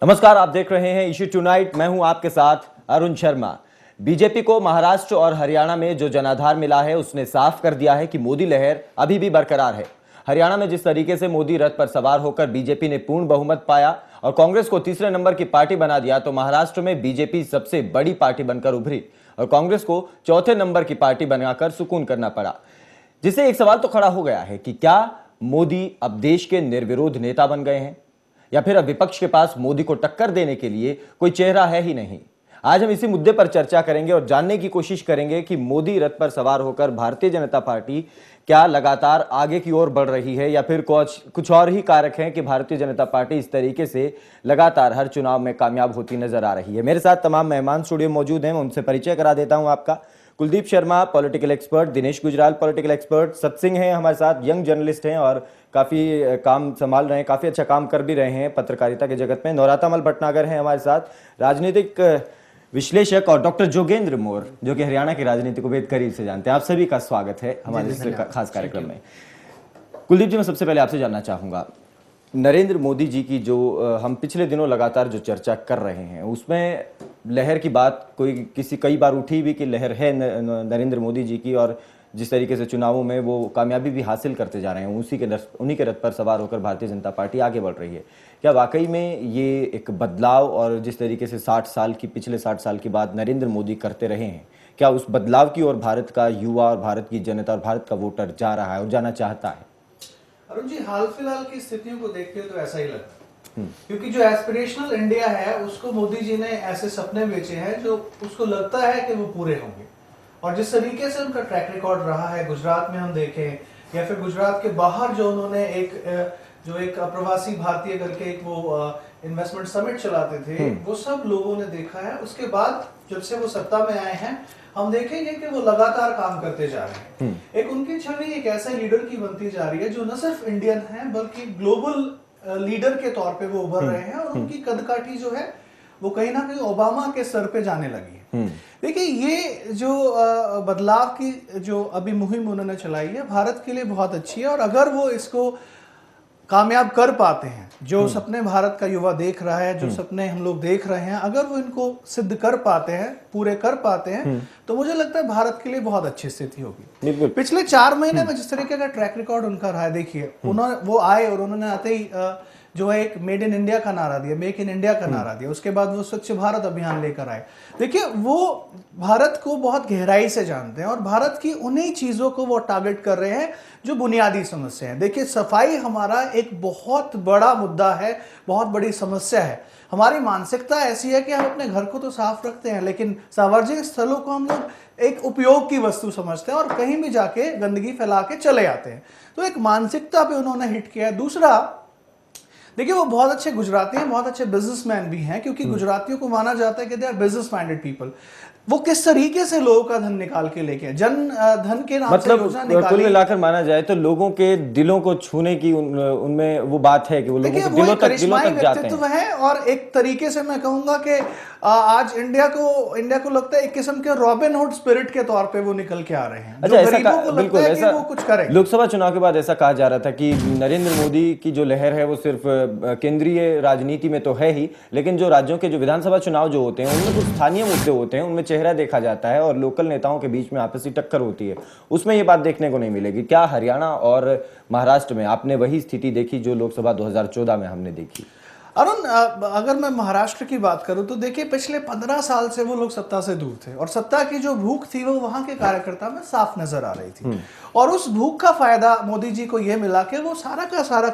नमस्कार, आप देख रहे हैं इश्यू टुनाइट। मैं हूं आपके साथ अरुण शर्मा। बीजेपी को महाराष्ट्र और हरियाणा में जो जनाधार मिला है उसने साफ कर दिया है कि मोदी लहर अभी भी बरकरार है। हरियाणा में जिस तरीके से मोदी रथ पर सवार होकर बीजेपी ने पूर्ण बहुमत पाया और कांग्रेस को तीसरे नंबर की पार्टी बना दिया, तो महाराष्ट्र में बीजेपी सबसे बड़ी पार्टी बनकर उभरी और कांग्रेस को चौथे नंबर की पार्टी बनाकर सुकून करना पड़ा। जिससे एक सवाल तो खड़ा हो गया है कि क्या मोदी अब देश के निर्विरोध नेता बन गए हैं या फिर अब विपक्ष के पास मोदी को टक्कर देने के लिए कोई चेहरा है ही नहीं। आज हम इसी मुद्दे पर चर्चा करेंगे और जानने की कोशिश करेंगे कि मोदी रथ पर सवार होकर भारतीय जनता पार्टी क्या लगातार आगे की ओर बढ़ रही है या फिर कुछ और ही कारक हैं कि भारतीय जनता पार्टी इस तरीके से लगातार हर चुनाव में कामयाब होती नजर आ रही है। मेरे साथ तमाम मेहमान स्टूडियो मौजूद हैं, मैं उनसे परिचय करा देता हूं आपका। Kuldeep Sharma political expert, Dinesh Gujral political expert, Satsingh हैं हमारे साथ, यंग जर्नलिस्ट हैं और काफ़ी काम संभाल रहे हैं, काफ़ी अच्छा काम कर भी रहे हैं पत्रकारिता के जगत में। नौरातामल भटनागर हैं हमारे साथ, राजनीतिक विश्लेषक, और डॉक्टर जोगेंद्र मोर जो कि हरियाणा की राजनीति को बेहद करीब से जानते हैं। आप सभी का स्वागत है हमारे इस खास कार्यक्रम में। कुलदीप जी, मैं सबसे पहले आपसे जानना चाहूँगा, नरेंद्र मोदी जी की जो हम पिछले दिनों लगातार जो चर्चा कर रहे हैं उसमें लहर की बात कई बार उठी भी कि लहर है नरेंद्र मोदी जी की, और जिस तरीके से चुनावों में वो कामयाबी भी हासिल करते जा रहे हैं, उन्हीं के रथ पर सवार होकर भारतीय जनता पार्टी आगे बढ़ रही है। क्या वाकई में ये एक बदलाव, और जिस तरीके से पिछले 60 साल की बात नरेंद्र मोदी करते रहे हैं, क्या उस बदलाव की ओर भारत का युवा और भारत की जनता और भारत का वोटर जा रहा है और जाना चाहता है? अरुण जी, हाल फिलहाल की स्थितियों को देखते हो तो ऐसा ही लगता है, क्योंकि जो एस्पिरेशनल इंडिया है उसको मोदी जी ने ऐसे सपने बेचे हैं जो उसको लगता है कि वो पूरे होंगे। और जिस तरीके से उनका ट्रैक रिकॉर्ड रहा है, गुजरात में हम देखें या फिर गुजरात के बाहर जो उन्होंने एक अप्रवासी भारतीय करके एक वो इन्वेस्टमेंट समिट चलाते थे, वो सब लोगों ने देखा है। उसके बाद जब से वो सत्ता में आए हैं, हम देखेंगे कि वो लगातार काम करते जा रहे हैं। एक उनकी छवि एक ऐसे लीडर की बनती जा रही है जो न सिर्फ इंडियन है बल्कि ग्लोबल लीडर के तौर पे वो उभर रहे हैं, और उनकी कदकाठी जो है वो कहीं ना कहीं ओबामा के सर पे जाने लगी है। देखिए, ये जो बदलाव की जो अभी मुहिम उन्होंने चलाई है, भारत के लिए बहुत अच्छी है। और अगर वो इसको कामयाब कर पाते हैं, जो सपने भारत का युवा देख रहा है, जो सपने हम लोग देख रहे हैं, अगर वो इनको सिद्ध कर पाते हैं, पूरे कर पाते हैं, तो मुझे लगता है भारत के लिए बहुत अच्छी स्थिति होगी। पिछले 4 महीने में जिस तरीके का ट्रैक रिकॉर्ड उनका रहा है, देखिए वो आए और उन्होंने आते ही जो है एक मेड इन इंडिया का नारा दिया, मेक इन इंडिया का नारा दिया। उसके बाद वो स्वच्छ भारत अभियान लेकर आए। देखिए, वो भारत को बहुत गहराई से जानते हैं और भारत की उन्हीं चीजों को वो टारगेट कर रहे हैं जो बुनियादी समस्या है। देखिए, सफाई हमारा एक बहुत बड़ा मुद्दा है, बहुत बड़ी समस्या है। हमारी मानसिकता ऐसी है कि हम अपने घर को तो साफ रखते हैं, लेकिन सार्वजनिक स्थलों को हम लोग एक उपयोग की वस्तु समझते हैं और कहीं भी जाके गंदगी फैला के चले आते हैं। तो एक मानसिकता पे उन्होंने हिट किया है। दूसरा, देखिए, वो बहुत अच्छे गुजराती हैं, बहुत अच्छे बिजनेसमैन भी हैं, क्योंकि गुजरातियों को माना जाता है कि they are business minded people. वो किस तरीके से लोगों का धन निकाल के लेके जन धन के नाम से योजना निकाली, कुल मिलाकर माना जाए तो लोगों के दिलों को छूने की उनमें वो बात है कि वो लोगों के दिलों तक जाते हैं। है। और एक तरीके से मैं कहूंगा कि आज इंडिया को लगता है एक किस्म के रॉबिन हुड स्पिरिट के तौर पे वो निकल के आ रहे हैं। अच्छा, बिल्कुल ऐसा वो कुछ करें। लोकसभा चुनाव के बाद ऐसा कहा जा रहा था कि नरेंद्र मोदी की जो लहर है वो सिर्फ केंद्रीय राजनीति में तो है ही, लेकिन जो राज्यों के जो विधानसभा चुनाव जो होते हैं उनमें कुछ स्थानीय मुद्दे होते हैं, उनमें चेहरा देखा जाता है और लोकल नेताओं के बीच में आपसी टक्कर होती है, उसमें ये बात देखने को नहीं मिलेगी। क्या हरियाणा और महाराष्ट्र में आपने वही स्थिति देखी जो लोकसभा 2014 में हमने देखी? अरुण, अगर मैं महाराष्ट्र की बात करूं तो देखिए, पिछले 15 साल से वो लोग सत्ता से दूर थे और सत्ता की जो भूख थी वो वहां के कार्यकर्ता में साफ नजर आ रही थी। और उस भूख का फायदा मोदी जी को ये मिला कि वो सारा का सारा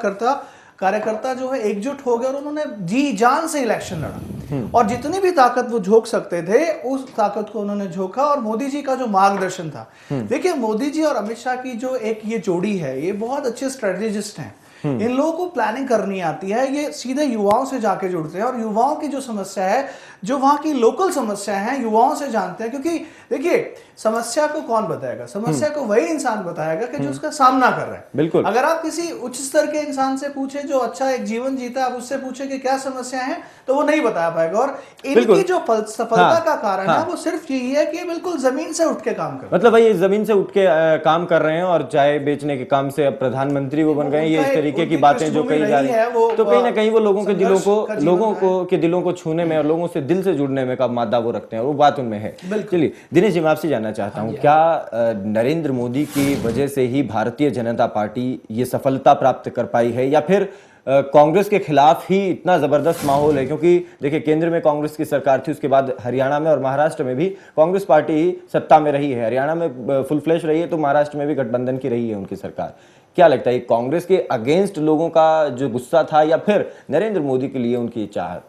कार्यकर्ता जो है एकजुट हो गए और उन्होंने जी जान से इलेक्शन लड़ा और जितनी भी ताकत वो झोंक सकते थे उस ताकत को उन्होंने झोंका। और मोदी जी का जो मार्गदर्शन था, देखिए, मोदी जी और अमित शाह की जो एक ये जोड़ी है, ये बहुत अच्छे स्ट्रेटेजिस्ट हैं। इन लोगों को प्लानिंग करनी आती है, ये सीधे युवाओं से जाके जुड़ते हैं और युवाओं की जो समस्या है, जो वहां की लोकल समस्या है, युवाओं से जानते हैं। क्योंकि देखिए, समस्या को कौन बताएगा? समस्या को वही इंसान बताएगा कि जो उसका सामना कर रहा है। बिल्कुल। अगर आप किसी उच्च स्तर के इंसान से पूछे जो अच्छा एक जीवन जीता, आप उससे पूछे कि क्या समस्या है, तो वो नहीं बता पाएगा। और इनकी जो सफलता का कारण है वो सिर्फ यही है कि बिल्कुल जमीन से उठ के काम कर, मतलब भाई जमीन से उठ के काम कर रहे हैं और चाय बेचने के काम से अब प्रधानमंत्री वो बन गए, ये इस तरीके तरीके की उनकी बातें जो पृष्ठभूमि कही जा रही रही है, वो, तो कहीं ना कहीं वो लोगों के दिलों संघर्ष का को जीवन के दिलों को छूने में और लोगों से दिल से जुड़ने में का मादा वो रखते हैं, और वो बात उनमें है। चलिए दिनेश जी, मैं आपसे जानना चाहता हूँ, क्या नरेंद्र मोदी की वजह से ही भारतीय जनता पार्टी ये सफलता प्राप्त कर पाई है, या फिर कांग्रेस के खिलाफ ही इतना जबरदस्त माहौल है? क्योंकि देखिए, केंद्र में कांग्रेस की सरकार थी, उसके बाद हरियाणा में और महाराष्ट्र में भी कांग्रेस पार्टी ही सत्ता में रही है। हरियाणा में फुल फ्लैश रही है, तो महाराष्ट्र में भी गठबंधन की रही है उनकी सरकार। क्या लगता है, कांग्रेस के अगेंस्ट लोगों का जो गुस्सा था, या फिर नरेंद्र मोदी के लिए उनकी चाहत?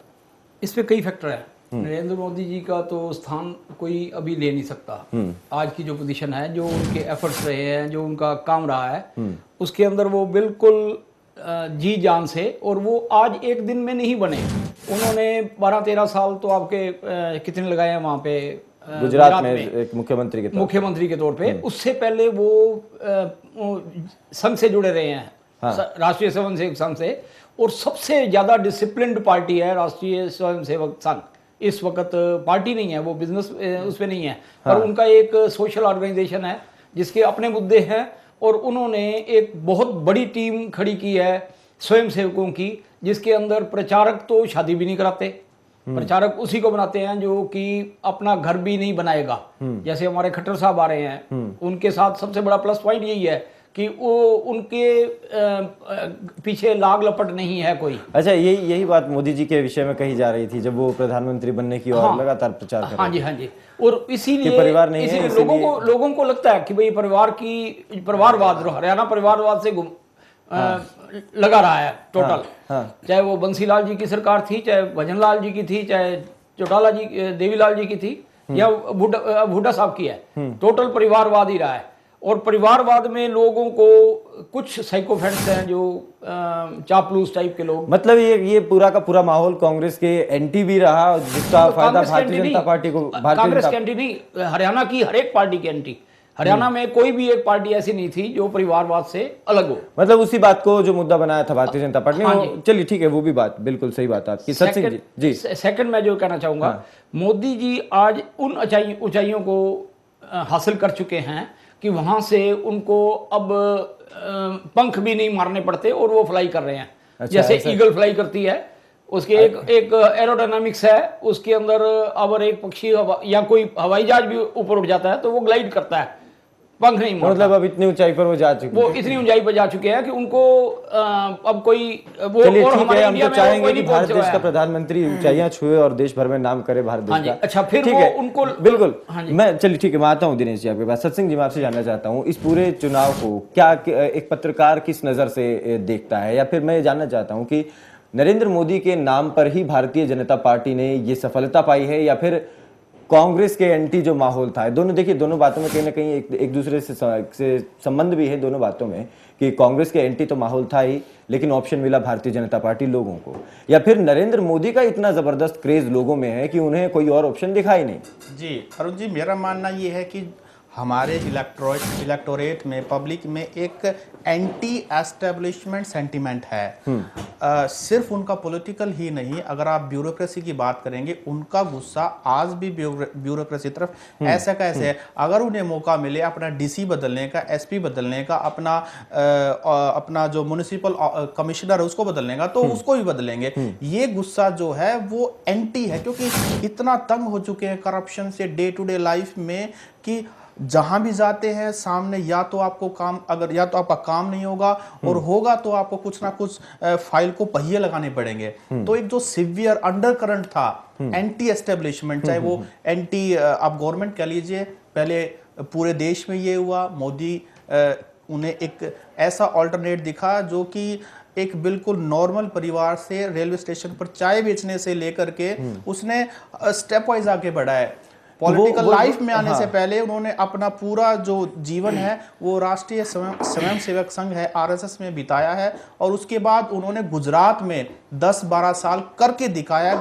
इस पे कई फैक्टर है। नरेंद्र मोदी जी का तो स्थान कोई अभी ले नहीं सकता। आज की जो पोजीशन है, जो उनके एफर्ट्स रहे हैं, जो उनका काम रहा है, उसके अंदर वो बिल्कुल जी जान से, और वो आज एक दिन में नहीं बने। उन्होंने 12-13 साल तो आपके कितने लगाए हैं वहाँ पे गुजरात में एक मुख्यमंत्री के तौर पे। उससे पहले वो संघ से जुड़े रहे हैं, राष्ट्रीय स्वयंसेवक संघ से, और सबसे ज्यादा डिसिप्लिन्ड पार्टी है राष्ट्रीय स्वयंसेवक संघ। इस वक्त पार्टी नहीं है, वो बिजनेस उस पे नहीं है, पर उनका एक सोशल ऑर्गेनाइजेशन है जिसके अपने मुद्दे हैं, और उन्होंने एक बहुत बड़ी टीम खड़ी की है स्वयंसेवकों की, जिसके अंदर प्रचारक तो शादी भी नहीं कराते। प्रचारक उसी को बनाते हैं जो कि अपना घर भी नहीं बनाएगा। जैसे हमारे खट्टर साहब आ रहे हैं, उनके साथ सबसे बड़ा प्लस पॉइंट यही है कि वो उनके पीछे लाग लपट नहीं है कोई। अच्छा, यही बात मोदी जी के विषय में कही जा रही थी जब वो प्रधानमंत्री बनने की ओर लगातार प्रचार कर रहे थे। हाँ जी। और इसीलिए परिवार नहीं है, लोगों को लगता है कि भाई परिवारवाद हरियाणा परिवारवाद से लगा रहा है टोटल। चाहे वो बंसीलाल जी की सरकार थी, चाहे भजनलाल जी की थी, चाहे चौटाला जी देवीलाल जी की थी, या भुड्डा साहब की है, टोटल परिवारवाद ही रहा है। और परिवारवाद में लोगों को कुछ साइकोफेंट्स हैं जो चापलूस टाइप के लोग, मतलब ये पूरा का पूरा माहौल कांग्रेस के एंटी भी रहा, जिसका फायदा भारतीय जनता पार्टी को। कांग्रेस के एंटी नहीं, हरियाणा की हर एक पार्टी के एंटी। हरियाणा में कोई भी एक पार्टी ऐसी नहीं थी जो परिवारवाद से अलग हो। मतलब उसी बात को जो मुद्दा बनाया था भारतीय जनता पार्टी ने। चलिए ठीक है, वो भी बात बिल्कुल सही बात आपकी। सचिन जी, सेकंड मैं जो कहना चाहूंगा, मोदी जी आज उन ऊंचाइयों को हासिल कर चुके हैं कि वहां से उनको अब पंख भी नहीं मारने पड़ते, और वो फ्लाई कर रहे हैं। अच्छा, जैसे ईगल फ्लाई करती है, उसके एक एरोडायनामिक्स है, उसके अंदर अगर एक पक्षी या कोई हवाई जहाज भी ऊपर उठ जाता है तो वो ग्लाइड करता है, पंख नहीं मारता। मतलब अब इतनी ऊंचाई पर वो इतनी ऊंचाई पर जा चुके हैं कि उनको अब कोई वो। चलिए ठीक है, हम तो चाहेंगे कि भारत देश का प्रधानमंत्री ऊंचाइयां छुए और देश भर में नाम करे भारत देश का। अच्छा, फिर वो उनको बिल्कुल। मैं चलिए ठीक है, मैं आता हूं दिनेश जी आपके पास। सत्सिंह जी, मैं आपसे जानना चाहता हूं, इस पूरे चुनाव को क्या एक पत्रकार किस नजर से देखता है, या फिर मैं ये जानना चाहता हूं कि नरेंद्र मोदी के नाम पर ही भारतीय जनता पार्टी ने ये सफलता पाई है, या फिर कांग्रेस के एंटी जो माहौल था? दोनों देखिए, दोनों बातों में कहीं ना कहीं एक दूसरे से संबंध भी है दोनों बातों में, कि कांग्रेस के एंटी तो माहौल था ही, लेकिन ऑप्शन मिला भारतीय जनता पार्टी लोगों को, या फिर नरेंद्र मोदी का इतना जबरदस्त क्रेज लोगों में है कि उन्हें कोई और ऑप्शन दिखाई नहीं। जी अरुण जी, मेरा मानना ये है कि हमारे इलेक्टोरेट में, पब्लिक में एक एंटी एस्टेब्लिशमेंट सेंटिमेंट है। सिर्फ उनका पॉलिटिकल ही नहीं, अगर आप ब्यूरोक्रेसी की बात करेंगे, उनका गुस्सा आज भी ब्यूरोक्रेसी तरफ ऐसा कैसे है। अगर उन्हें मौका मिले अपना डीसी बदलने का, एसपी बदलने का, अपना जो म्युनिसिपल कमिश्नर है उसको बदलने का, तो उसको भी बदलेंगे। ये गुस्सा जो है वो एंटी है, क्योंकि इतना तंग हो चुके हैं करप्शन से डे टू डे लाइफ में कि जहां भी जाते हैं सामने या तो आपको काम, अगर या तो आपका काम नहीं होगा, और होगा तो आपको कुछ ना कुछ फाइल को पहिए लगाने पड़ेंगे। तो एक जो सिवियर अंडर करंट था एंटी एस्टेब्लिशमेंट, चाहे वो एंटी आप गवर्नमेंट कह लीजिए, पहले पूरे देश में ये हुआ। मोदी उन्हें एक ऐसा ऑल्टरनेट दिखा जो कि एक बिल्कुल नॉर्मल परिवार से रेलवे स्टेशन पर चाय बेचने से लेकर के उसने स्टेप वाइज आगे बढ़ा है। पॉलिटिकल लाइफ में आने से पहले उन्होंने अपना पूरा जो जीवन है वो राष्ट्रीय स्वयंसेवक संघ है, आरएसएस में बिताया है, और उसके बाद उन्होंने गुजरात में 10-12 साल करके दिखाया।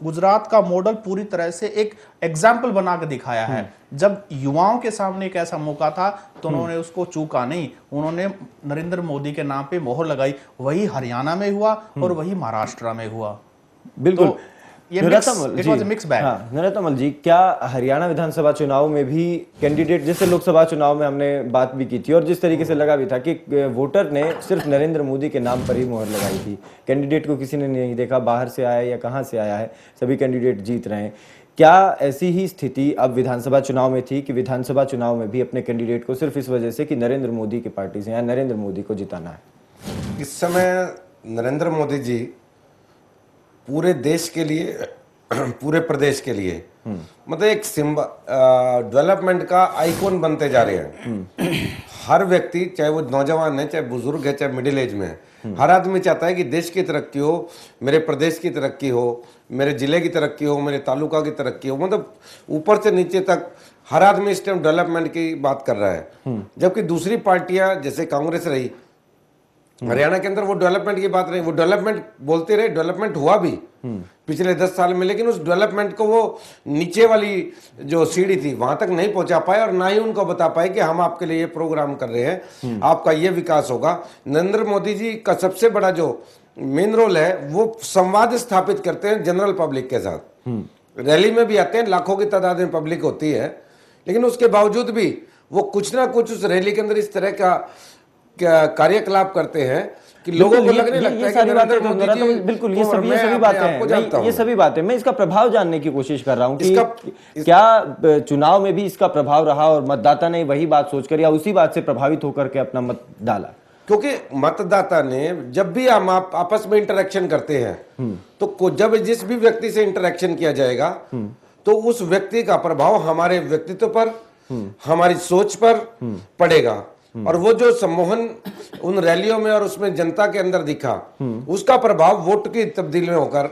गुजरात का मॉडल पूरी तरह से एक एग्जाम्पल बना के दिखाया है। जब युवाओं के सामने एक ऐसा मौका था तो उन्होंने उसको चूका नहीं, उन्होंने नरेंद्र मोदी के नाम पे मोहर लगाई। वही हरियाणा में हुआ और वही महाराष्ट्र में हुआ। बिल्कुल। ये Narottam it ji, was a mix bag. हाँ, नरोत्तम जी, क्या हरियाणा विधानसभा चुनाव में भी कैंडिडेट, जैसे लोकसभा चुनाव में हमने बात भी की थी और जिस तरीके से लगा भी था कि वोटर ने सिर्फ नरेंद्र मोदी के नाम पर ही मोहर लगाई थी, कैंडिडेट को किसी ने नहीं देखा बाहर से आया या कहाँ से आया है, सभी कैंडिडेट जीत रहे हैं। क्या ऐसी ही स्थिति अब विधानसभा चुनाव में थी कि विधानसभा चुनाव में भी अपने कैंडिडेट को सिर्फ इस वजह से कि नरेंद्र मोदी की पार्टी से या नरेंद्र मोदी को जिताना है? इस समय नरेंद्र मोदी जी पूरे देश के लिए, पूरे प्रदेश के लिए मतलब एक डेवलपमेंट का आइकॉन बनते जा रहे हैं। हर व्यक्ति, चाहे वो नौजवान है, चाहे बुजुर्ग है, चाहे मिडिल एज में है, हर आदमी चाहता है कि देश की तरक्की हो, मेरे प्रदेश की तरक्की हो, मेरे जिले की तरक्की हो, मेरे तालुका की तरक्की हो। मतलब ऊपर से नीचे तक हर आदमी इस टाइम डेवलपमेंट की बात कर रहा है। जबकि दूसरी पार्टियां जैसे कांग्रेस रही हरियाणा के अंदर, वो डेवलपमेंट की बात रही, वो डेवलपमेंट बोलते रहे, डेवलपमेंट हुआ भी पिछले 10 साल में, लेकिन उस डेवलपमेंट को वो नीचे वाली जो सीढ़ी थी वहां तक नहीं पहुंचा पाए और ना ही उनको बता पाए कि हम आपके लिए ये प्रोग्राम कर रहे हैं, आपका ये विकास होगा। नरेंद्र मोदी जी का सबसे बड़ा जो मेन रोल है वो संवाद स्थापित करते हैं जनरल पब्लिक के साथ। रैली में भी आते हैं, लाखों की तादाद में पब्लिक होती है, लेकिन उसके बावजूद भी वो कुछ ना कुछ उस रैली के अंदर इस तरह का कार्यकलाप करते हैं कि लोगों को लगने लगता है कि नरेंद्र मोदी जी, बिल्कुल ये सभी बातें हैं, ये सभी बातें, मैं इसका प्रभाव जानने की कोशिश कर रहा हूँ कि क्या चुनाव में भी इसका प्रभाव रहा और मतदाता ने वही बात सोचकर या उसी बात से प्रभावित होकर के अपना मत डाला? क्योंकि मतदाता ने, जब भी हम आपस में इंटरेक्शन करते हैं तो जब जिस भी व्यक्ति से इंटरेक्शन किया जाएगा तो उस व्यक्ति का प्रभाव हमारे व्यक्तित्व पर, हमारी सोच पर पड़ेगा। और वो जो सम्मोहन उन रैलियों में और उसमें जनता के अंदर दिखा, उसका प्रभाव वोट की तब्दीली में होकर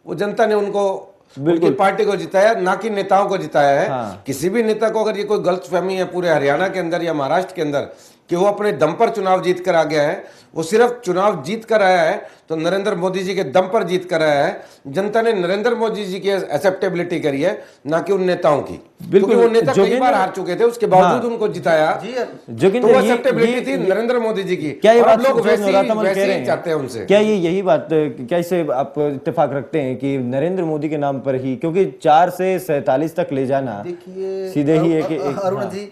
वो जनता ने उनकी पार्टी को जिताया, ना कि नेताओं को जिताया है। हाँ। किसी भी नेता को अगर ये कोई गलतफहमी है पूरे हरियाणा के अंदर या महाराष्ट्र के अंदर कि वो अपने दम पर चुनाव जीत कर आ गया है, वो सिर्फ चुनाव जीत कर आया है तो नरेंद्र मोदी जी के दम पर जीत कर आया है। जनता ने नरेंद्र मोदी जी की एक्सेप्टेबिलिटी करी है, ना कि उन नेताओं की। बिल्कुल, वो नेता कई बार हार चुके थे, उसके बावजूद उनको जिताया, तो वो एक्सेप्टेबिलिटी थी नरेंद्र मोदी जी की। क्या ये और बात लोग वैसे वैसे ही चाहते हैं उनसे? क्या ये यही बात, क्या इसे आप इत्तेफाक रखते हैं कि नरेंद्र मोदी के नाम पर ही, क्योंकि 4 से 47 तक ले जाना देखिए सीधे ही एक अरुण जी,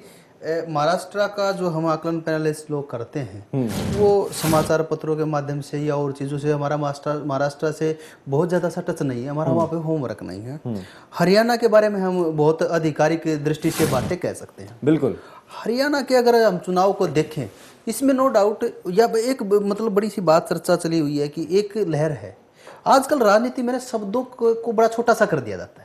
महाराष्ट्र का जो हम आकलन पैनलिस्ट लोग करते हैं वो समाचार पत्रों के माध्यम से या और चीज़ों से, हमारा महाराष्ट्र से बहुत ज़्यादा सा टच नहीं है, हमारा वहाँ पे होमवर्क नहीं है। हरियाणा के बारे में हम बहुत आधिकारिक दृष्टि से बातें कह सकते हैं। बिल्कुल, हरियाणा के अगर हम चुनाव को देखें, इसमें नो डाउट या एक मतलब बड़ी सी बात चर्चा चली हुई है कि एक लहर है। आजकल राजनीति में शब्दों को बड़ा छोटा सा कर दिया जाता है,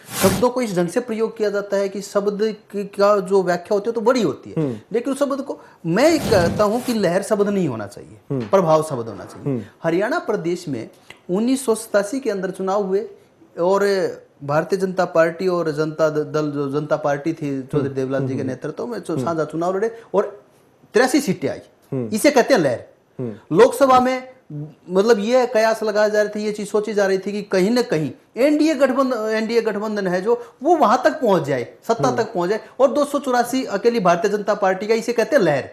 शब्दों को इस ढंग से प्रयोग किया जाता है कि शब्द का जो व्याख्या होती है तो बड़ी होती है, लेकिन उस शब्द को मैं कहता हूं कि लहर शब्द नहीं होना चाहिए, प्रभाव शब्द होना चाहिए। हरियाणा प्रदेश में 1987 के अंदर चुनाव हुए और भारतीय जनता पार्टी और जनता दल, जो जनता पार्टी थी चौधरी देवलाल जी के नेतृत्व में साझा चुनाव लड़े और 83 सीटें आई। इसे कहते हैं लहर। लोकसभा में मतलब ये कयास लगाया जा रही थी, ये चीज सोची जा रही थी कि कहीं ना कहीं एनडीए गठबंधन है जो वो वहां तक पहुंच जाए, सत्ता तक पहुंच जाए, और 284 अकेली भारतीय जनता पार्टी का, इसे कहते हैं लहर।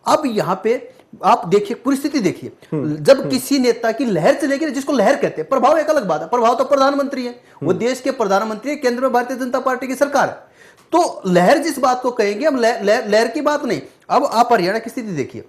अब यहाँ पे आप देखिए, परिस्थिति देखिए, जब किसी नेता की लहर चलेगी, जिसको लहर कहते हैं, प्रभाव एक अलग बात है, प्रभाव तो प्रधानमंत्री है, वो देश के प्रधानमंत्री है, केंद्र में भारतीय जनता पार्टी की सरकार है, तो लहर जिस बात को कहेंगे हम, लहर की बात नहीं। अब आप हरियाणा की स्थिति देखिए,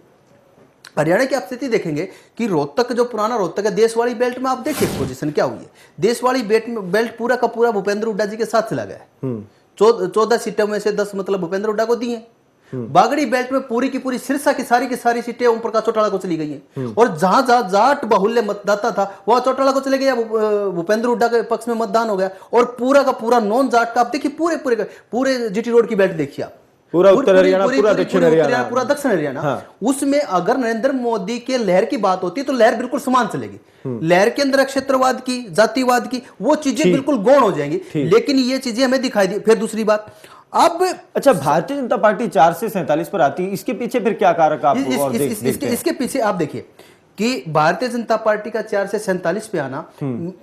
हरियाणा की आप स्थिति देखेंगे कि रोहतक, जो पुराना रोहतक है, देशवाड़ी बेल्ट में आप देखिए पोजीशन क्या हुई है। देशवाड़ी बेल्ट पूरा का पूरा भूपेंद्र हुड्डा जी के साथ चला गया है। 14 सीटों में से 10 मतलब भूपेंद्र हुड्डा को दी है। बागड़ी बेल्ट में पूरी की पूरी सिरसा की सारी सीटें ओम प्रकाश चौटाला को चली गई हैं, और जहां जहां जाट बाहुल्य मतदाता था वहां चौटाला को चले गया, भूपेंद्र हुड्डा के पक्ष में मतदान हो गया। और पूरा का पूरा नॉन जाट का आप देखिए, पूरे जीटी रोड की बेल्ट देखिए आप, पूरा उत्तर हरियाणा, पूरा दक्षिण हरियाणा, पूरा दक्षिण हरियाणा। उसमें अगर नरेंद्र मोदी के लहर की बात होती तो लहर बिल्कुल समान चलेगी। लहर के अंदर क्षेत्रवाद की, जातिवाद की, वो चीजें बिल्कुल गौण हो जाएंगी, लेकिन ये चीजें हमें दिखाई दी। फिर दूसरी बात, अब अच्छा, भारतीय जनता पार्टी 4 से 47 पर आती है, इसके पीछे फिर क्या कारक आप इसके पीछे आप देखिए कि भारतीय जनता पार्टी का 4 से 47 पे आना,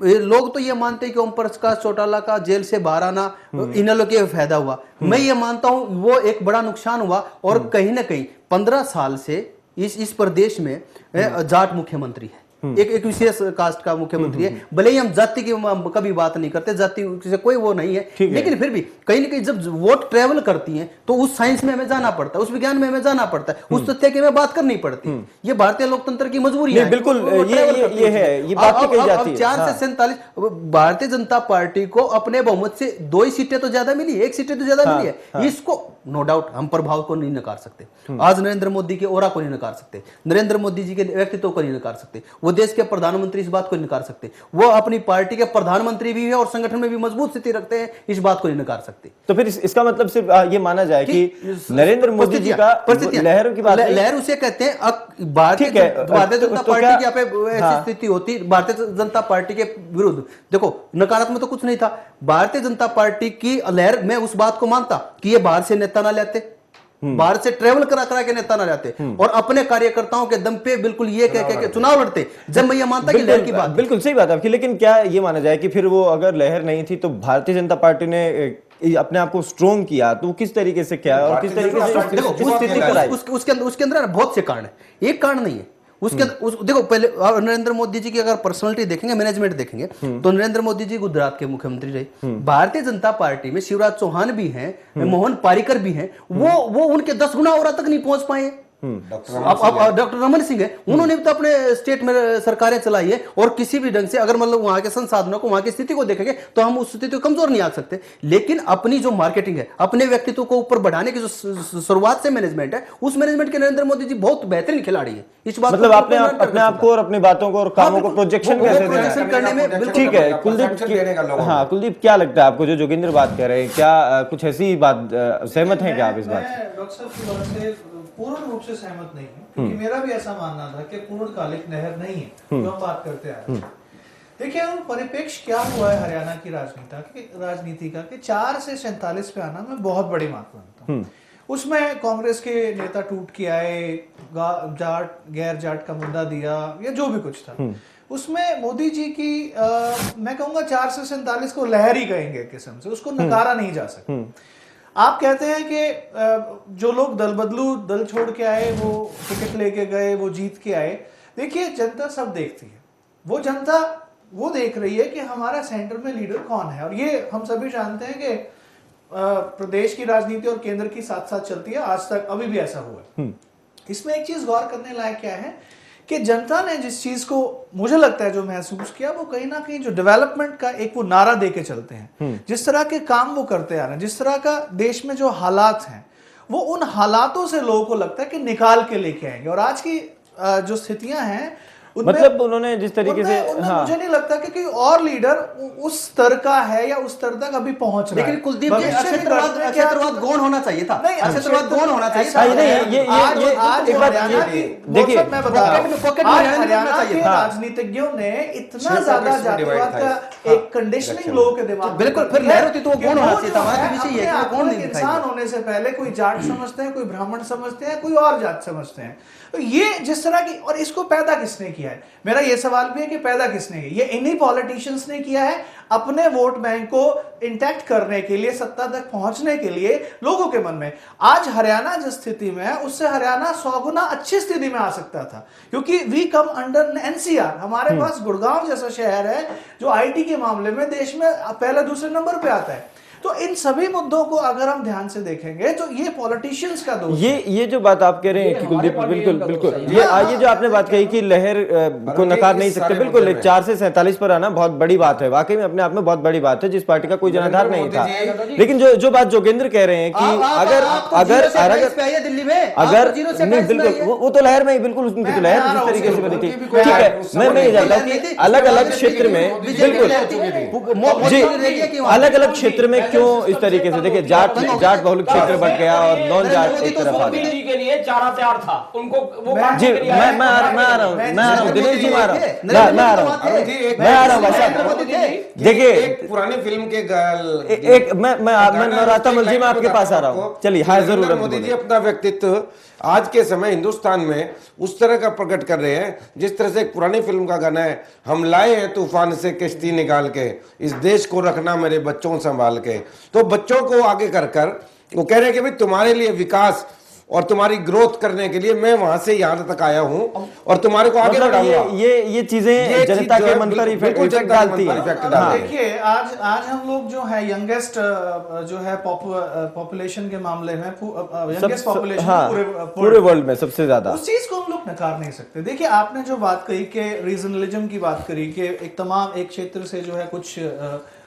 लोग तो ये मानते हैं कि ओम प्रकाश चौटाला का जेल से बाहर आना इन लोगों के फायदा हुआ। मैं ये मानता हूं वो एक बड़ा नुकसान हुआ, और कहीं ना कहीं 15 साल से इस प्रदेश में जाट मुख्यमंत्री है। एक विशेष कास्ट का मुख्यमंत्री है, भले ही हम जाति की कभी बात नहीं करते, जाति से कोई वो नहीं है, लेकिन फिर भी कहीं ना कहीं जब वोट ट्रेवल करती हैं तो उस साइंस में हमें जाना पड़ता है, उस विज्ञान में हमें जाना पड़ता है, उस तथ्य की हमें बात करनी पड़ती है। ये भारतीय लोकतंत्र की मजबूरी है। बिल्कुल, ये है, ये बात कही जाती है। 4 से 47 भारतीय जनता पार्टी को अपने बहुमत से 2 ही सीटें तो ज्यादा मिली, 1 सीटें तो ज्यादा मिली है। इसको नो डाउट हम प्रभाव को नहीं नकार सकते, आज नरेंद्र मोदी के ओरा को नहीं नकार सकते, नरेंद्र मोदी जी के व्यक्तित्व को नहीं नकार सकते, वो देश के प्रधानमंत्री इस बात को नहीं नकार सकते, वो अपनी पार्टी के प्रधानमंत्री भी है और संगठन में भी मजबूत स्थिति रखते हैं, इस बात को नहीं नकार सकते। तो फिर इसका मतलब सिर्फ ये माना जाए कि नरेंद्र मोदी जी का लहरों की बात लहर उसे कहते हैं भारतीय जनता पार्टी की ऐसी स्थिति होती भारतीय जनता पार्टी के विरुद्ध। देखो नकारात्मक तो कुछ नहीं था, भारतीय जनता पार्टी की लहर, मैं उस बात को मानता कि ये बाहर से नेता ना लाते, बाहर से ट्रेवल करा करा के नेता ना लाते और अपने कार्यकर्ताओं के दम पे बिल्कुल ये कह के चुनाव लड़ते, जब मैं ये मानता कि लहर की बात, बिल्कुल सही बात आपकी। लेकिन क्या ये माना जाए कि फिर वो अगर लहर नहीं थी तो भारतीय जनता पार्टी ने अपने आप को स्ट्रोंग किया, तो किस तरीके से किया और किस तरीके से उस स्थिति कराई, उसके अंदर बहुत से कारण है, एक कारण नहीं है उसके देखो पहले नरेंद्र मोदी जी की अगर पर्सनालिटी देखेंगे, मैनेजमेंट देखेंगे तो नरेंद्र मोदी जी गुजरात के मुख्यमंत्री रहे, भारतीय जनता पार्टी में शिवराज चौहान भी हैं, मोहन पारिकर भी हैं, वो उनके 10 गुना और तक नहीं पहुंच पाए। डॉक्टर रमन सिंह है, उन्होंने भी तो अपने स्टेट में सरकारें चलाई है और किसी भी ढंग से अगर मतलब वहां के संसाधनों को, वहां की स्थिति को देखेंगे तो हम उस स्थिति को कमजोर नहीं आ सकते। लेकिन अपनी जो मार्केटिंग है, अपने व्यक्तित्व को ऊपर बढ़ाने की जो शुरुआत से मैनेजमेंट है, उस मैनेजमेंट के नरेंद्र मोदी जी बहुत बेहतरीन खिलाड़ी है। इस बात मतलब आपने अपने आप को और अपनी बातों को और कामों को प्रोजेक्शन कैसे करने में बिल्कुल ठीक है। कुलदीप, हाँ कुलदीप, क्या लगता है आपको जो जोगिंदर बात कह रहे हैं, क्या कुछ ऐसी बात सहमत है क्या आप इस बात से? डॉक्टर साहब की बात से पूर्ण रूप से सहमत नहीं हूँ, क्योंकि मेरा भी ऐसा मानना था कि पूर्णकालिक नहर नहीं है जो हम बात करते आ रहे हैं। देखिए परिप्रेक्ष्य क्या हुआ है हरियाणा की राजनीति का कि 4 से 47 पे आना मैं बहुत बड़ी बात मानता हूँ। उसमें कांग्रेस के नेता टूट के आए, जाट गैर जाट का मुद्दा दिया या जो भी कुछ था, उसमें मोदी जी की मैं कहूंगा 4 से 47 को लहर ही कहेंगे किस्म से, उसको नकारा नहीं जा सकता। आप कहते हैं कि जो लोग दल बदलू, दल छोड़ के आए, वो टिकट लेके गए, वो जीत के आए, देखिए जनता सब देखती है, वो जनता वो देख रही है कि हमारा सेंटर में लीडर कौन है। और ये हम सभी जानते हैं कि प्रदेश की राजनीति और केंद्र की साथ साथ चलती है, आज तक अभी भी ऐसा हुआ है। इसमें एक चीज गौर करने लायक क्या है कि जनता ने जिस चीज को मुझे लगता है जो महसूस किया, वो कहीं ना कहीं जो डेवलपमेंट का एक वो नारा दे के चलते हैं, जिस तरह के काम वो करते आ रहे हैं, जिस तरह का देश में जो हालात हैं, वो उन हालातों से लोगों को लगता है कि निकाल के लेके आएंगे। और आज की जो स्थितियां हैं मतलब उन्होंने जिस तरीके से मुझे नहीं लगता कि कोई और लीडर उस स्तर का है या उस स्तर तक अभी पहुंच रहा है। लेकिन कुलदीप जी क्षेत्रवाद गौण होना चाहिए था, क्षेत्रवाद गौण होना चाहिए था। एक बात देखिए, मैं बता रहा हूं, हरियाणा के राजनीतिज्ञों ने इतना ज्यादा जातिवाद का एक कंडीशनिंग लोगों के दिमाग में, बिल्कुल फिर लहर होती तो वो गौण होना चाहिए था। हमारा विषय ये है कि गौण नहीं इंसान होने से पहले कोई जाट समझते हैं, कोई ब्राह्मण समझते हैं, कोई और जात समझते हैं। तो ये जिस तरह की, और इसको पैदा किसने किया है, मेरा ये सवाल भी है कि पैदा किसने किया? ये इन्हीं पॉलिटिशियंस ने किया है अपने वोट बैंक को इंटैक्ट करने के लिए, सत्ता तक पहुंचने के लिए लोगों के मन में। आज हरियाणा जिस स्थिति में है, उससे हरियाणा 100 गुना अच्छी स्थिति में आ सकता था, क्योंकि वी कम अंडर एनसीआर। हमारे पास गुड़गांव जैसा शहर है जो आईटी के मामले में देश में पहले दूसरे नंबर पे आता है। तो इन सभी मुद्दों को अगर हम ध्यान से देखेंगे तो ये पॉलिटिशियंस का दोष है। ये जो बात आप कह रहे हैं कि कुलदीप, बिल्कुल ये जो आपने बात कही कि लहर को नकार नहीं सकते, बिल्कुल 4 से 47 पर आना बहुत बड़ी बात है, वाकई में अपने आप में बहुत बड़ी बात है, जिस पार्टी का कोई जनाधार नहीं था। लेकिन जो बात जोगेंद्र कह रहे हैं कि दिल्ली में अगर नहीं, बिल्कुल वो तो लहर में ही, बिल्कुल उनकी तो लहर जिस तरीके से बनी थी, ठीक है। मैं ये जानता हूँ कि अलग अलग क्षेत्र में, बिल्कुल जी, अलग अलग क्षेत्र में क्यों इस तरीके से, देखिए जाट बहुल क्षेत्र बढ़ गया और नॉन जाट एक तरफ आ गया। के लिए चारा तैयार था उनको, वो जी मैं आ रहा हूँ दिनेश जी, मैं आ रहा हूँ भाई साहब। देखिए एक पुरानी फिल्म के एक मैं नौराता मल जी, मैं आपके पास आ रहा हूँ, चलिए। हाँ जरूर। मोदी जी अपना व्यक्तित्व आज के समय हिंदुस्तान में उस तरह का प्रकट कर रहे हैं जिस तरह से एक पुरानी फिल्म का गाना है, हम लाए हैं तूफान से किश्ती निकाल के, इस देश को रखना मेरे बच्चों संभाल के। तो बच्चों को आगे कर वो कह रहे हैं कि भाई तुम्हारे लिए विकास और तुम्हारी ग्रोथ करने के लिए मैं वहां से यहाँ तक आया हूँ और तुम्हारे को आगे मतलब बढ़ाऊंगा। ये चीजें ये चीज जनता जो के है, मन पर बिल्कुल इफेक्ट जनता के डालती मन पर है। इफेक्ट अब डालती है। देखिए आज हम लोग जो है यंगेस्ट जो है पॉपुलेशन के मामले में यंगेस्ट पॉपुलेशन हाँ, पूरे वर्ल्ड में सबसे ज्यादा। उस चीज को हम लोग नकार नहीं सकते। देखिए आपने जो बात कही कि रीजनलिज्म की बात करी कि एक क्षेत्र से जो है कुछ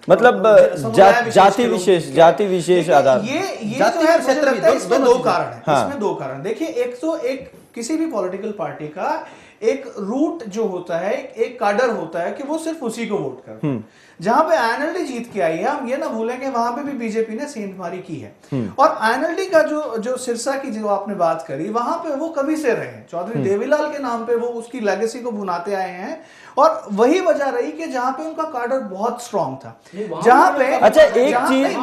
मतलब समुदाय विशेष जाति के लोग विशेष जीत जाति गए। विशेष देखिए, आधार। ये जाति जो है और मुझे क्षेत्र भी लगता है इसमें दोनों दो चीजें। कारण है। हाँ। इसमें दो कारण देखिए, एक तो एक किसी भी पॉलिटिकल पार्टी का एक रूट जो होता है, एक काडर होता है कि वो सिर्फ उसी को वोट करता है। जहां पे आईएनएलडी जीत के आई है, हम ये ना भूलें कि वहां पे भी बीजेपी ने सेंधमारी की है। और आईएनएलडी का जो सिरसा की जो आपने बात करी, वहां पे वो कभी से रहे हैं। चौधरी देवीलाल के नाम पे वो उसकी लेगेसी को भुनाते आए हैं और वही वजह रही कि जहां पे उनका काडर बहुत स्ट्रांग था, जहां पे अच्छा, एक जहां चीज- पे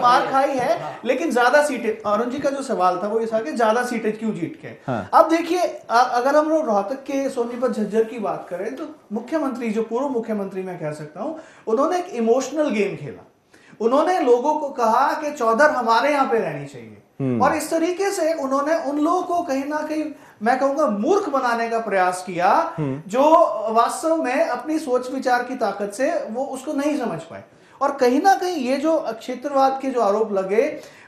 मार खाई है लेकिन ज्यादा सीटें। अरुण जी का जो सवाल था वो ये था कि ज्यादा सीटें क्यों जीत के। अब देखिए अगर हम लोग रोहतक के सोनीपत झज्जर की बात करें तो मुख्यमंत्री, जो पूर्व मुख्यमंत्री मैं कह सकता हूं, उन्होंने एक इमोशनल गेम खेला। उन्होंने लोगों को कहा कि चौधर हमारे यहाँ पे रहनी चाहिए और इस तरीके से उन्होंने उन लोगों को कहीं ना कहीं मैं कहूंगा मूर्ख बनाने का प्रयास किया, जो वास्तव में अपनी सोच विचार की ताकत से वो उसको नहीं समझ पाए। और कहीं ना कहीं ये जो क्षेत्रवाद के जो आरोप लगे,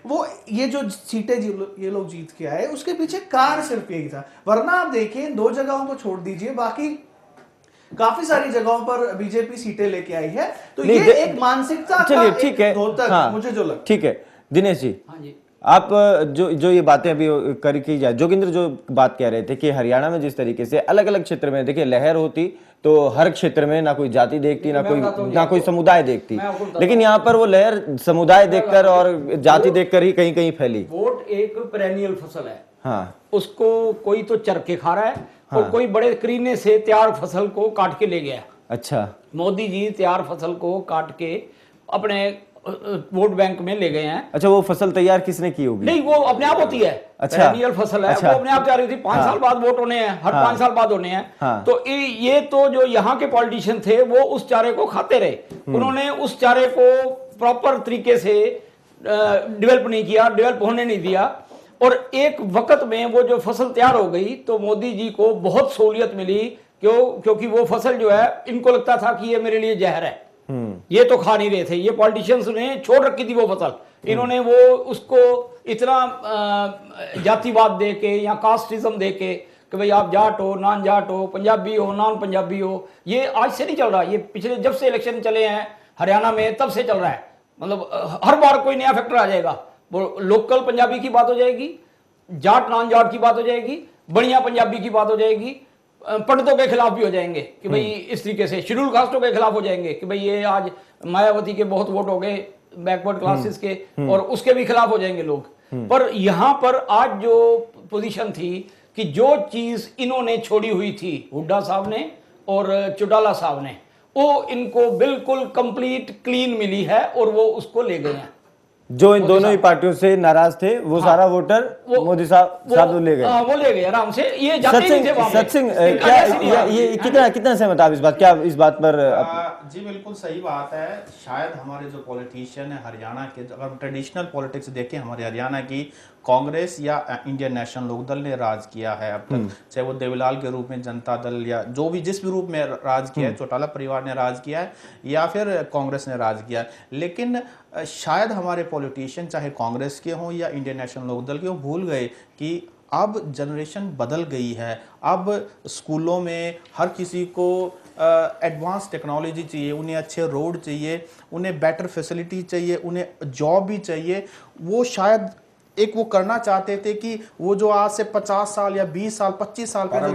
वो ये जो सीटें ये लोग जीत के आए, उसके पीछे कारण सिर्फ यही था। वरना आप देखिए इन दो जगहों को छोड़ दीजिए, बाकी काफी सारी जगहों पर बीजेपी सीटें लेके आई है। तो नहीं, ये एक मानसिकता का चलिए एक ठीक है, द्योतक हाँ, मुझे जो लगता ठीक है। दिनेश जी, हाँ जी, आप जो ये बातें अभी की जाए, जोगिंद्र जो बात कह रहे थे कि हरियाणा में जिस तरीके से अलग अलग क्षेत्र में देखिए लहर होती तो हर क्षेत्र में ना कोई जाति देखती, ना कोई समुदाय देखती, लेकिन यहाँ पर वो लहर समुदाय देखकर और जाति देखकर ही कहीं कहीं फैली। वोट एक पेरेनियल फसल है। हाँ, उसको कोई तो चर के खा रहा है और कोई बड़े करीने से तैयार फसल को काट के ले गया। अच्छा, मोदी जी तैयार फसल को काट के अपने वोट बैंक में ले गए हैं। अच्छा, वो फसल तैयार किसने की होगी? नहीं, वो अपने आप होती है। अच्छा। पेरेनियल फसल है, अच्छा। वो अपने आप तैयार होती है। 5 साल बाद वोट होने हैं, हर 5 साल बाद होने हैं। हाँ। तो ये तो जो यहाँ के पॉलिटिशियन थे वो उस चारे को खाते रहे। उन्होंने उस चारे को प्रॉपर तरीके से डेवलप नहीं किया, डेवलप होने नहीं दिया। और एक वक्त में वो जो फसल तैयार हो गई तो मोदी जी को बहुत सहूलियत मिली। क्योंकि वो फसल जो है, इनको लगता था कि ये मेरे लिए जहर है, ये तो खा नहीं रहे थे। ये पॉलिटिशियंस ने छोड़ रखी थी वो फसल, इन्होंने वो उसको इतना जातिवाद दे के या कास्टिज्म दे के कि भाई आप जाट हो, नॉन जाट हो, पंजाबी हो, नॉन पंजाबी हो, ये आज से नहीं चल रहा। ये पिछले जब से इलेक्शन चले हैं हरियाणा में तब से चल रहा है। मतलब हर बार कोई नया फैक्टर आ जाएगा। वो लोकल पंजाबी की बात हो जाएगी, जाट नॉन जाट की बात हो जाएगी, बढ़िया पंजाबी की बात हो जाएगी, पंडितों के खिलाफ भी हो जाएंगे कि भाई इस तरीके से शेड्यूल कास्टों के खिलाफ हो जाएंगे कि भाई ये आज मायावती के बहुत वोट हो गए बैकवर्ड क्लासेस के, और उसके भी खिलाफ हो जाएंगे लोग। पर यहाँ पर आज जो पोजीशन थी कि जो चीज इन्होंने छोड़ी हुई थी, हुड्डा साहब ने और चौटाला साहब ने, वो इनको बिल्कुल कंप्लीट क्लीन मिली है और वो उसको ले गए हैं। जो इन दोनों ही पार्टियों से नाराज थे वो सारा वोटर मोदी साहब ले गए। वो ले गए आराम से। ये जाते नहीं थे वहां पे। सत्सिंग क्या ये कितना सहमत आप इस बात, क्या इस बात पर जी बिल्कुल सही बात है। शायद हमारे जो पॉलिटिशियन है हरियाणा के, अगर ट्रेडिशनल पॉलिटिक्स देखें हमारे हरियाणा की, कांग्रेस या इंडियन नेशनल लोकदल ने राज किया है अब तक, चाहे वो देवीलाल के रूप में जनता दल या जो भी जिस भी रूप में राज किया है, चौटाला परिवार ने राज किया है या फिर कांग्रेस ने राज किया है। लेकिन शायद हमारे पॉलिटिशियन चाहे कांग्रेस के हों या इंडियन नेशनल लोकदल के हों, भूल गए कि अब जनरेशन बदल गई है। अब स्कूलों में हर किसी को एडवांस टेक्नोलॉजी चाहिए, उन्हें अच्छे रोड चाहिए, उन्हें बेटर फैसिलिटी चाहिए, उन्हें जॉब भी चाहिए। वो शायद एक वो करना चाहते थे कि वो जो आज से 50 साल या 20 साल 25 साल पहले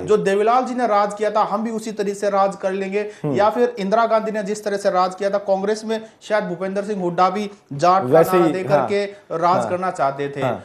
जो देवीलाल जी ने राज किया था, हम भी उसी तरीके से राज कर लेंगे। या फिर इंदिरा गांधी ने जिस तरह से राज किया था, कांग्रेस में शायद भूपेंद्र सिंह हुड्डा भी जाट का नारा देकर के राज करना चाहते थे।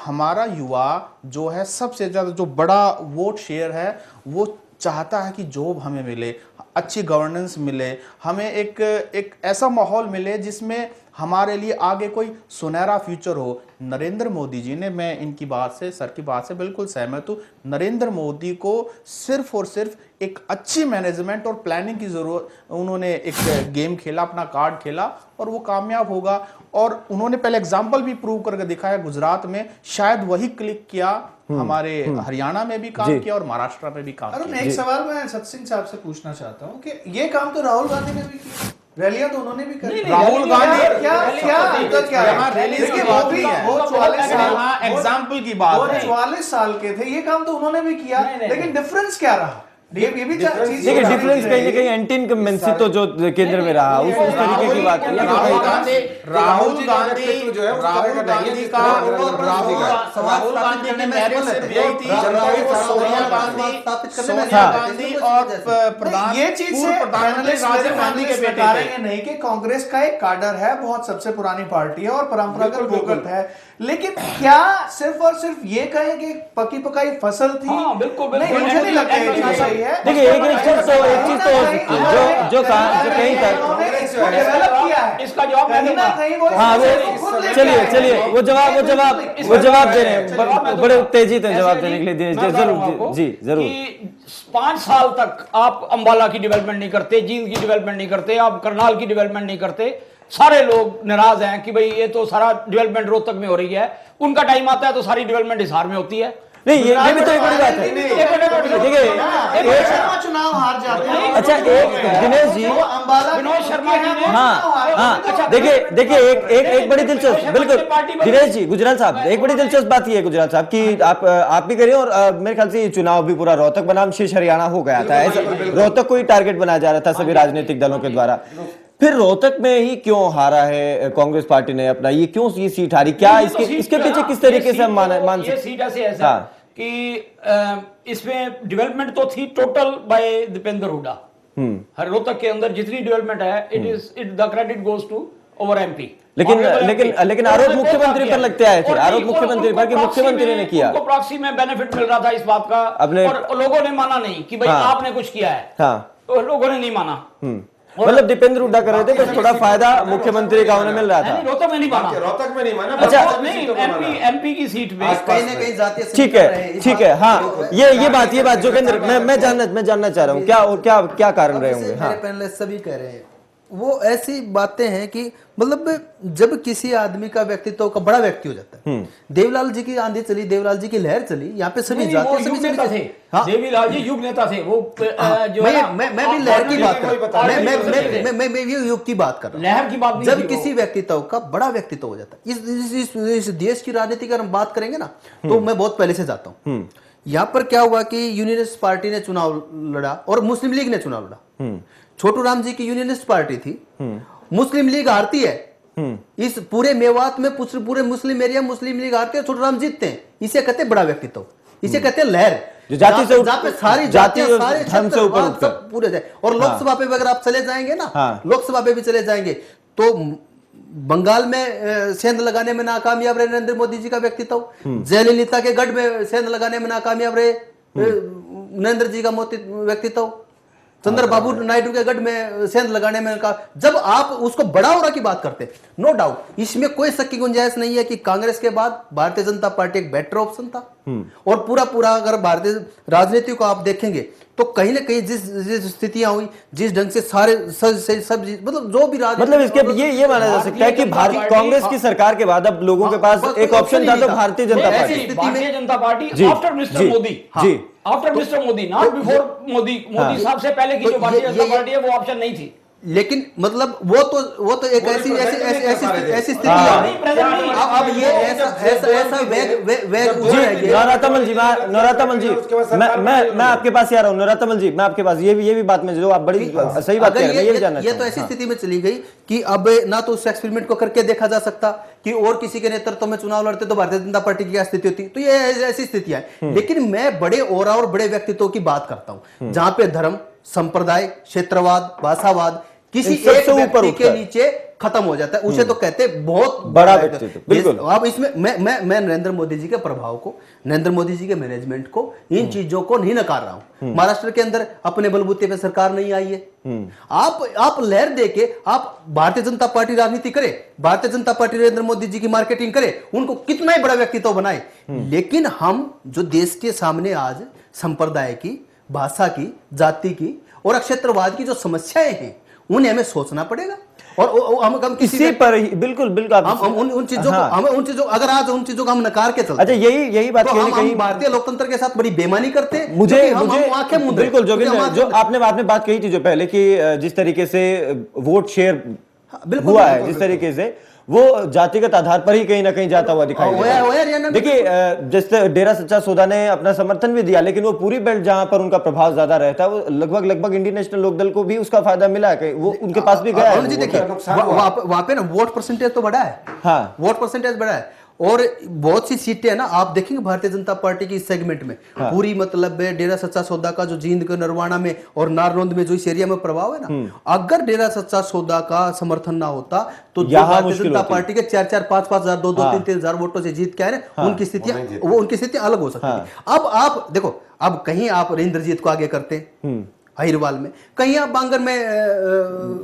हमारा युवा जो है सबसे ज्यादा जो बड़ा वोट शेयर है, वो चाहता है कि जॉब हमें मिले, अच्छी गवर्नेंस मिले, हमें एक ऐसा माहौल मिले जिसमें हमारे लिए आगे कोई सुनहरा फ्यूचर हो। नरेंद्र मोदी जी ने, मैं इनकी बात से, सर की बात से बिल्कुल सहमत हूँ, नरेंद्र मोदी को सिर्फ और सिर्फ एक अच्छी मैनेजमेंट और प्लानिंग की जरूरत, उन्होंने एक गेम खेला, अपना कार्ड खेला और वो कामयाब होगा। और उन्होंने पहले एग्जाम्पल भी प्रूव करके दिखाया गुजरात में, शायद वही क्लिक किया, हमारे हरियाणा में भी काम किया और महाराष्ट्र में भी काम अरुण, किया। एक सवाल मैं सत्सिंह साहब से पूछना चाहता हूँ कि ये काम तो राहुल गांधी ने भी किया, रैलियां तो उन्होंने भी करी। राहुल गांधी क्या अंतर क्या यहाँ है? रैलीज की देखिए, बात वो भी नहीं है, वो 44 साल, यहाँ एग्जाम्पल की बात वो है। 44 साल के थे, ये काम तो उन्होंने भी किया, लेकिन डिफरेंस क्या रहा? ये भी चीज देखिए डिफरेंस कहीं ना कहीं एंटी इनकम्बेंसी तो जो केंद्र में रहा उस तरीके की बात है। राहुल गांधी जो है, उस तरह का नहीं है, राहुल गांधी की मेरिट सिर्फ यही थी, सोनिया गांधी और प्रधान, ये चीज से प्रधानमंत्री राजीव गांधी के बेटे थे। नहीं कि कांग्रेस का एक काडर है, बहुत सबसे पुरानी पार्टी है और परंपरागत भूगत है, लेकिन क्या सिर्फ और सिर्फ ये कहें कि पकी पकाई फसल थी? हाँ, बिल्कुल, बिल्कुल। नहीं, मुझे नहीं लगता ये चीज सही है। देखिए एक चीज तो हो सकती है जो कहीं तक डेवलप किया है, इसका जवाब मैं कहीं ना दूंगा। कहीं वो हाँ वो चलिए वो जवाब दे रहे हैं, बड़े उत्तेजित हैं जवाब देने के लिए। मैं बता रहा हूं आपको जी जरूर। कि 5 साल तक आप अंबाला की डेवलपमेंट नहीं करते, जींद की डेवलपमेंट नहीं करते, आप करनाल की डेवलपमेंट नहीं करते, सारे लोग नाराज हैं कि भाई ये तो सारा डेवलपमेंट रोहतक में हो रही है। उनका टाइम आता है तो सारी डेवलपमेंट हिसार में होती है। नहीं ये भी तो एक बड़ी बात है। देखिए चुनाव हार जाते हैं। अच्छा एक दिनेश जी, विनोद शर्मा जी ने हाँ देखिए एक बड़ी दिलचस्प, बिल्कुल दिनेश जी, गुजराल साहब, एक बड़ी दिलचस्प बात ये है गुजराल साहब कि आप भी करिए और मेरे ख्याल से ये चुनाव भी पूरा रोहतक बनाम शेष हरियाणा हो गया था, ऐसा रोहतक को ही टारगेट बनाया जा रहा था सभी राजनीतिक दलों के द्वारा। फिर रोहतक में ही क्यों हारा है कांग्रेस पार्टी ने अपना, ये क्यों ये सीट हारी, क्या इसके पीछे किस तरीके से हम मान ये सीट ऐसे ऐसा कि इसमें डेवलपमेंट तो थी टोटल बाय दीपेंद्र हुड्डा। हर रोहतक के अंदर जितनी डेवलपमेंट है it the credit goes to our MP. लेकिन आरोप मुख्यमंत्री पर लगते आए थे, आरोप मुख्यमंत्री पर कि मुख्यमंत्री ने किया, उनको प्रॉक्सी में बेनिफिट मिल रहा था इस बात का, और लोगों ने माना नहीं कि भाई आपने कुछ किया है। हाँ लोगों ने नहीं माना। मतलब दीपेंद्र हुड्डा कर रहे थे, बस थोड़ा फायदा मुख्यमंत्री का उन्हें मिल रहा था। रोहतक में नहीं माना, रोहतक में नहीं माना। अच्छा नहीं, एमपी की सीट में कहीं ना कहीं जातीय ठीक है हाँ, ये बात जोगेंद्र, मैं जानना चाह रहा हूँ क्या कारण रहे होंगे। हाँ मेरे पैनलिस्ट सभी कह रहे हैं, वो ऐसी बातें हैं कि मतलब जब किसी आदमी का व्यक्तित्व का बड़ा व्यक्ति हो जाता है, देवलाल जी की आंधी चली, देवलाल जी की लहर चली, यहाँ पे सभी जाते युग नेता थे। हाँ? देवीलाल जी युग नेता थे वो। जो मैं भी लहर की बात कर रहा हूँ, मैं ये युग की बात कर रहा हूँ, लहर की बात नहीं जब किसी व्यक्तित्व का बड़ा व्यक्तित्व हो जाता है। इस देश की राजनीति का हम बात करेंगे ना, तो मैं बहुत पहले से जाता हूँ। यहाँ पर क्या हुआ कि यूनियनिस्ट पार्टी ने चुनाव लड़ा और मुस्लिम लीग ने चुनाव लड़ा। छोटू राम जी की यूनियनिस्ट पार्टी थी, मुस्लिम लीग हारती है। इस पूरे मेवात में पूरे मुस्लिम एरिया मुस्लिम लीग हारती है, छोटू राम जीतते हैं। इसे कहते हैं बड़ा व्यक्तित्व, इसे कहते हैं लहर, जाति से जहाँ पे सारी जाति सारे धर्म से ऊपर उठकर पूरे जाए। और लोकसभा पे अगर आप चले जाएंगे ना, लोकसभा पे भी चले जाएंगे तो बंगाल में सेंध लगाने में नाकामयाब रहे नरेंद्र मोदी जी का व्यक्तित्व, जयललिता के गढ़ में सेंध लगाने में नाकामयाब रहे नरेंद्र जी का व्यक्तित्व, चंद्रबाबू नायडू के गढ़ में सेंध लगाने में कहा। जब आप उसको बड़ा हो रहा की बात करते, नो डाउट इसमें कोई शक की गुंजाइश नहीं है कि कांग्रेस के बाद भारतीय जनता पार्टी एक बेटर ऑप्शन था। और पूरा अगर भारतीय राजनीति को आप देखेंगे तो कहीं ना कहीं जिस स्थितियां हुई, जिस ढंग से सारे सब मतलब जो भी मतलब इसके ये माना जा सकता है कि भारतीय कांग्रेस की सरकार के बाद अब लोगों के पास एक ऑप्शन था, तो Bharatiya Janata party after mister Modi, after mister Modi, not before Modi साहब से पहले की जो भारतीय जनता पार्टी है वो ऑप्शन नहीं थी। लेकिन मतलब वो तो एक ऐसी स्थिति है। अब ये ऐसा वेग नौरातमल जी, मैं आपके पास आ रहा हूँ। नौरातमल जी, मैं आपके पास ये भी बात में जो आप बड़ी सही बात कह रहे हैं, ये तो ऐसी स्थिति में चली गई कि अब ना तो उस एक्सपेरिमेंट को करके देखा जा सकता कि और किसी के नेतृत्व में चुनाव लड़ते तो भारतीय जनता पार्टी की क्या स्थिति होती। तो ये ऐसी स्थितियां हैं। लेकिन मैं बड़े और बड़े व्यक्तित्वों की बात करता हूं, जहां पे धर्म, संप्रदाय, क्षेत्रवाद, भाषावाद किसी एक व्यक्ति के नीचे खत्म हो जाता है, उसे तो कहते हैं बहुत बड़ा व्यक्तित्व, बिल्कुल। अब इसमें मैं नरेंद्र मोदी जी के प्रभाव को, नरेंद्र मोदी जी के मैनेजमेंट को, इन चीजों को नहीं नकार रहा हूं। महाराष्ट्र के अंदर अपने बलबूते पे सरकार नहीं आई है। आप लहर देके आप भारतीय जनता पार्टी राजनीति करे, भारतीय जनता पार्टी नरेंद्र मोदी जी की मार्केटिंग करे, उनको कितना ही बड़ा व्यक्तित्व बनाए, लेकिन हम जो देश के सामने आज संप्रदाय की, भाषा की, जाति की और क्षेत्रवाद की जो समस्याएं हैं, उन्हें हमें सोचना पड़ेगा। और हम इसी पर ही बिल्कुल बिल्कुल हम उन चीजों को, हमें उन चीजों, अगर आज उन चीजों को हम नकार के चलते, अच्छा यही बात तो कहीं ना हम कहीं भारतीय लोकतंत्र के साथ बड़ी बेईमानी करते हैं। मुझे आंखें मूंद रहे हैं। बिल्कुल जोगिंदर, क्योंकि जो हम आपने बात कही थी जो पहले कि जिस तरीके से वोट शेयर बिल्कुल, हुआ है, बिल्कुल, जिस तरीके से वो जातिगत आधार पर ही कहीं ना कहीं जाता हुआ दिखाई दे रहा है। देखिए जिस डेरा सच्चा सौदा ने अपना समर्थन भी दिया, लेकिन वो पूरी बेल्ट जहां पर उनका प्रभाव ज्यादा रहता है, वो लगभग इंडियन नेशनल लोकदल को भी उसका फायदा मिला है, वो उनके पास भी गया है। देखिए वहां पे ना वोट परसेंटेज तो बढ़ा है, हाँ, वोट परसेंटेज बढ़ा है, और बहुत सी सीटें है ना, आप देखेंगे भारतीय जनता पार्टी की इस सेगमेंट में पूरी मतलब डेरा सच्चा सौदा का जो जींद के नरवाना में और नारनौंद में जो इस एरिया में प्रभाव है ना, अगर डेरा सच्चा सौदा का समर्थन ना होता तो जो भारतीय जनता पार्टी के 4-4, 5-5 हजार, 2-2, 3-3 हजार वोटों से जीत के आए ना, उनकी स्थितियां अलग हो सकती थी। अब आप देखो, अब कहीं आप इंद्रजीत को आगे करते हैं अहिरवाल में, कहीं आप बांगर में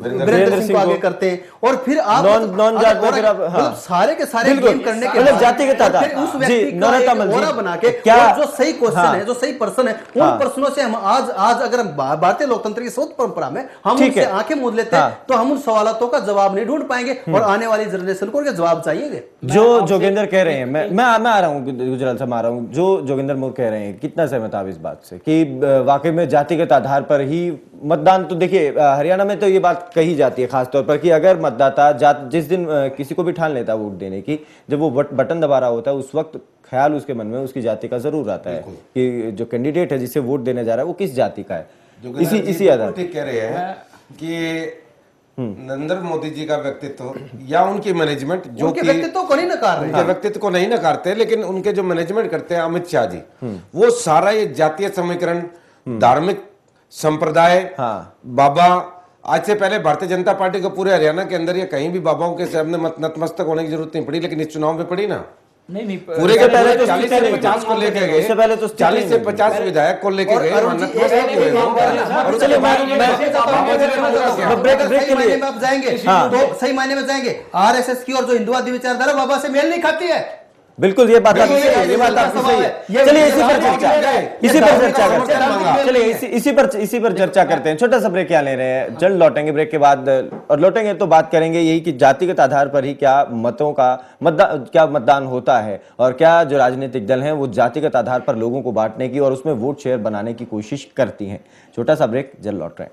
वीरेंद्र सिंह को आगे करते हैं, और फिर आप मतलब सारे के सारे गेम करने के बाद जातिगत आधार फिर उस व्यक्ति का एक ओरा बना के, और जो सही क्वेश्चन है, जो सही पर्सन है, उन पर्सनों से हम आज अगर हम भारतीय लोकतंत्र की सोच परंपरा में हम उनसे आंखें मूंद लेते हैं, तो हम उन सवालों का जवाब नहीं ढूंढ पाएंगे, और आने वाली जनरेशन को उनके जवाब चाहिए। जो जोगिंदर कह रहे हैं, मैं आ रहा हूँ गुजराल से, आ रहा हूँ, जो जोगिंदर मोर कह रहे हैं, कितना सहमत आप इस बात से कि वाकई में जातिगत आधार पर ही मतदान? तो देखिए हरियाणा में तो ये बात कही जाती है खासतौर पर कि अगर मतदाता जिस दिन किसी को भी ठान लेता है वोट देने की, जब वो बटन दबा रहा होता है, उस वक्त ख्याल उसके मन में उसकी जाति का जरूर आता है कि जो कैंडिडेट है जिसे वोट देने जा रहा है वो किस जाति का है। इसी आधार ठीक कह रहे हैं कि नरेंद्र मोदी जी का व्यक्तित्व या उनकी मैनेजमेंट, जो उनके व्यक्तित्व को नहीं नकार रहे, उनके व्यक्तित्व को नहीं नकारते, लेकिन उनके जो मैनेजमेंट करते हैं अमित शाह जी, वो सारा ये जातीय समीकरण, धार्मिक संप्रदाय, बाबा, आज से पहले भारतीय जनता पार्टी को पूरे हरियाणा के अंदर या कहीं भी बाबाओं के सामने नतमस्तक होने की जरूरत नहीं पड़ी, लेकिन इस चुनाव में पड़ी ना। नहीं पूरे के पहले तो 40 से 50 को लेके गए, इससे पहले तो 40 से 50 विधायक को लेके गए, सही मायने में जाएंगे। आरएसएस की और जो हिंदुवादी विचारधारा बाबा से मेल नहीं खाती है। बिल्कुल, ये बात आपकी सही है। चलिए इसी पर चर्चा करते हैं। छोटा सा ब्रेक यहाँ ले रहे हैं, जल्द लौटेंगे ब्रेक के बाद, और लौटेंगे तो बात करेंगे यही कि जातिगत आधार पर ही क्या मतदान होता है, और क्या जो राजनीतिक दल हैं वो जातिगत आधार पर लोगों को बांटने की और उसमें वोट शेयर बनाने की कोशिश करती हैं। छोटा सा ब्रेक, जल्द लौट रहे हैं।